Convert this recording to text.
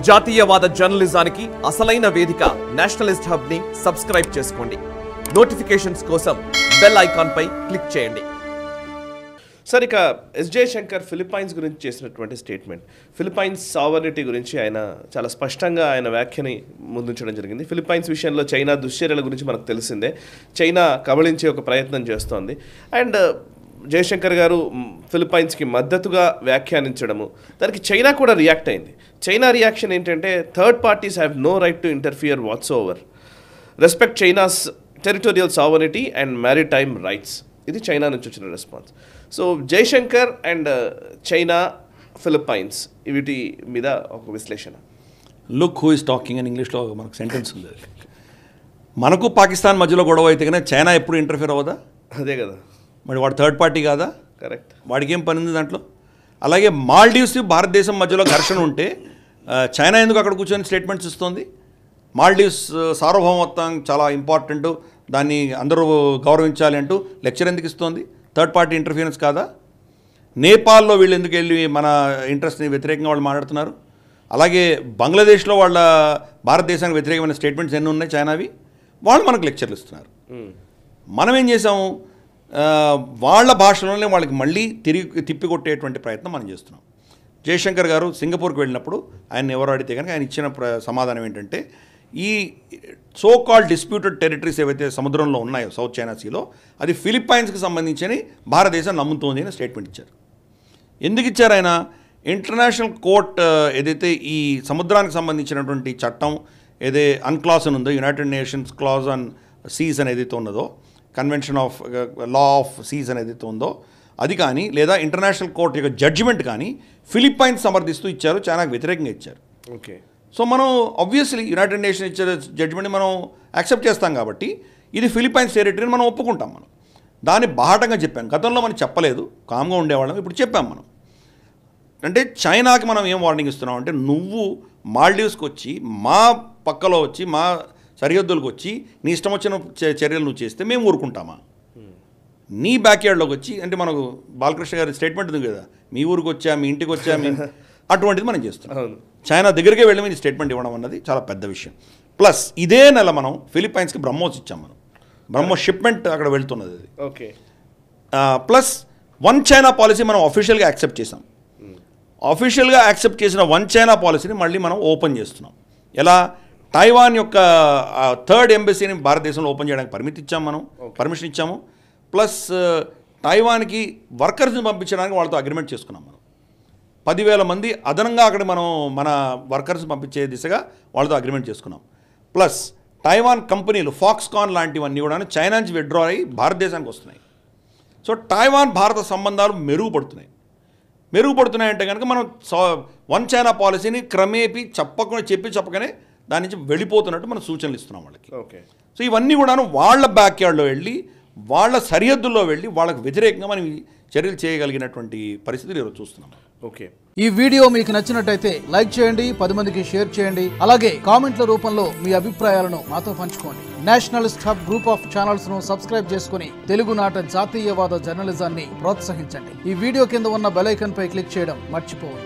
జాతీయవాద జర్నలిజానికి అసలైన వేదిక నేషనలిస్ట్ హబ్ ని సబ్స్క్రైబ్ చేసుకోండి. నోటిఫికేషన్స్ కోసం బెల్ ఐకాన్ పై క్లిక్ చేయండి. సార్, ఇక ఎస్ జయశంకర్ ఫిలిప్పైన్స్ గురించి చేసినటువంటి స్టేట్మెంట్, ఫిలిప్పైన్స్ సావర్నిటీ గురించి ఆయన చాలా స్పష్టంగా ఆయన వ్యాఖ్యని ముందుంచడం జరిగింది. ఫిలిప్పైన్స్ విషయంలో చైనా దుశ్చర్యల గురించి మనకు తెలిసిందే. చైనా కబళించే ఒక ప్రయత్నం చేస్తోంది. అండ్ జయశంకర్ గారు ఫిలిప్పైన్స్కి మద్దతుగా వ్యాఖ్యానించడము, దానికి చైనా కూడా రియాక్ట్ అయింది. చైనా రియాక్షన్ ఏంటంటే, third parties have no right to interfere whatsoever, respect China's territorial sovereignty and maritime rights. ఇది చైనా నుంచి వచ్చిన response. So Jaishankar and China, Philippines, వీటి మీద ఒక విశ్లేషణ. లుక్ హూ ఇస్ టాకింగ్ అని ఇంగ్లీష్లో మనకు సెంటెన్స్ ఉంది. మనకు పాకిస్తాన్ మధ్యలో గొడవ అయితే కానీ చైనా ఎప్పుడు ఇంటర్ఫియర్ అవ్వదా? అదే కదా, మరి వాడు థర్డ్ పార్టీ కాదా? కరెక్ట్. వాడికి ఏం పని ఉంది దాంట్లో? అలాగే మాల్డీవ్స్ భారతదేశం మధ్యలో ఘర్షణ ఉంటే చైనా ఎందుకు అక్కడ కూర్చొని స్టేట్మెంట్స్ ఇస్తుంది? మాల్డీవ్స్ సార్వభౌమత్వం చాలా ఇంపార్టెంట్, దాన్ని అందరూ గౌరవించాలి అంటూ లెక్చర్ ఎందుకు ఇస్తుంది? థర్డ్ పార్టీ ఇంటర్ఫియరెన్స్ కాదా? నేపాల్లో వీళ్ళు ఎందుకు వెళ్ళి మన ఇంట్రెస్ట్ని వ్యతిరేకంగా వాళ్ళు మాట్లాడుతున్నారు? అలాగే బంగ్లాదేశ్లో వాళ్ళ భారతదేశానికి వ్యతిరేకమైన స్టేట్మెంట్స్ ఎన్ని ఉన్నాయి చైనావి? వాళ్ళు మనకు లెక్చర్లు ఇస్తున్నారు. మనం ఏం చేసాము? వాళ్ళ భాషలోనే వాళ్ళకి మళ్ళీ తిప్పి కొట్టేటువంటి ప్రయత్నం మనం చేస్తున్నాం. జయశంకర్ గారు సింగపూర్కి వెళ్ళినప్పుడు ఆయన ఎవరు అడిగితే కనుక ఆయన ఇచ్చిన సమాధానం ఏంటంటే, ఈ సో కాల్డ్ డిస్ప్యూటెడ్ టెరిటరీస్ ఏవైతే సముద్రంలో ఉన్నాయో సౌత్ చైనా సీలో, అది ఫిలిప్పైన్స్కి సంబంధించి భారతదేశం నమ్ముతోంది అని స్టేట్మెంట్ ఇచ్చారు. ఎందుకు ఇచ్చారు ఆయన? ఇంటర్నేషనల్ కోర్ట్ ఏదైతే ఈ సముద్రానికి సంబంధించినటువంటి చట్టం ఏదే అన్క్లాస్ అని ఉందో, United Nations clause on seas అని ఏదైతే ఉన్నదో, convention of law of seas అని ఏదైతే ఉందో అది కానీ, లేదా ఇంటర్నేషనల్ కోర్ట్ యొక్క జడ్జిమెంట్ కానీ ఫిలిప్పైన్స్ సమర్థిస్తూ ఇచ్చారు, చైనాకు వ్యతిరేకంగా ఇచ్చారు. ఓకే. సో మనం ఆబ్వియస్లీ యునైటెడ్ నేషన్ ఇచ్చే జడ్జిమెంట్ని మనం యాక్సెప్ట్ చేస్తాం కాబట్టి ఇది ఫిలిప్పైన్స్ టెరిటరీని మనం ఒప్పుకుంటాం. మనం దాన్ని బాహటంగా చెప్పాం. గతంలో మనం చెప్పలేదు, కామ్గా ఉండేవాళ్ళం, ఇప్పుడు చెప్పాం మనం. అంటే చైనాకి మనం ఏం వార్నింగ్ ఇస్తున్నాం అంటే, నువ్వు మాల్డీవ్స్కి వచ్చి మా పక్కలో వచ్చి మా సరిహద్దులకు వచ్చి నీ ఇష్టం వచ్చిన చర్యలు నువ్వు చేస్తే మేము ఊరుకుంటామా? నీ బ్యాక్యార్డ్లోకి వచ్చి, అంటే మనకు బాలకృష్ణ గారి స్టేట్మెంట్ ఉంది కదా, మీ ఊరికి వచ్చా, మీ ఇంటికి వచ్చా, మీ అటువంటిది మనం చేస్తున్నాం. చైనా దగ్గరికే వెళ్ళి మీరు స్టేట్మెంట్ ఇవ్వడం అన్నది చాలా పెద్ద విషయం. ప్లస్ ఇదే నెల మనం ఫిలిప్పైన్స్కి బ్రహ్మోస్ ఇచ్చాం. మనం బ్రహ్మోస్ షిప్మెంట్ అక్కడ వెళ్తున్నది అది. Okay. Plus one China policy మనం అఫీషియల్గా యాక్సెప్ట్ చేసాం. అఫీషియల్గా యాక్సెప్ట్ చేసిన వన్ చైనా పాలసీని మళ్ళీ మనం ఓపెన్ చేస్తున్నాం. ఎలా? తైవాన్ యొక్క థర్డ్ ఎంబసీని భారతదేశంలో ఓపెన్ చేయడానికి పర్మిషన్ ఇచ్చాము. ప్లస్ తైవాన్కి వర్కర్స్ని పంపించడానికి వాళ్ళతో అగ్రిమెంట్ చేసుకున్నాం. మనం 10,000 మంది అదనంగా అక్కడ మనం మన వర్కర్స్ని పంపించే దిశగా వాళ్ళతో అగ్రిమెంట్ చేసుకున్నాం. ప్లస్ తైవాన్ కంపెనీలు ఫాక్స్కాన్ లాంటివన్నీ కూడా చైనా నుంచి విత్డ్రా అయ్యి భారతదేశానికి వస్తున్నాయి. సో తైవాన్ భారత సంబంధాలు మెరుగుపడుతున్నాయంటే కనుక మనం వన్ చైనా పాలసీని క్రమేపీ చెప్పకనే దాని నుంచి వెళ్ళిపోతున్నట్టు మనం సూచనలు ఇస్తున్నాం వాళ్ళకి. ఓకే. సో ఇవన్నీ కూడాను వాళ్ళ బ్యాక్యార్డ్లో వెళ్ళి, వాళ్ళ సరిహద్దుల్లో వెళ్ళి వాళ్ళకు వ్యతిరేకంగా మనం చర్యలు చేయగలిగినటువంటి పరిస్థితులు ఈరోజు చూస్తున్నాం. ఓకే. ఈ వీడియో మీకు నచ్చినట్టయితే లైక్ చేయండి, 10 మందికి షేర్ చేయండి. అలాగే కామెంట్ల రూపంలో మీ అభిప్రాయాలను మాతో పంచుకోండి. Nationalist hub group of channels ను సబ్స్క్రైబ్ చేసుకుని తెలుగునాట జాతీయవాద జర్నలిజాన్ని ప్రోత్సహించండి. ఈ వీడియో కింద ఉన్న బెల్ ఐకాన్ పై క్లిక్ చేయడం మర్చిపోవద్దు.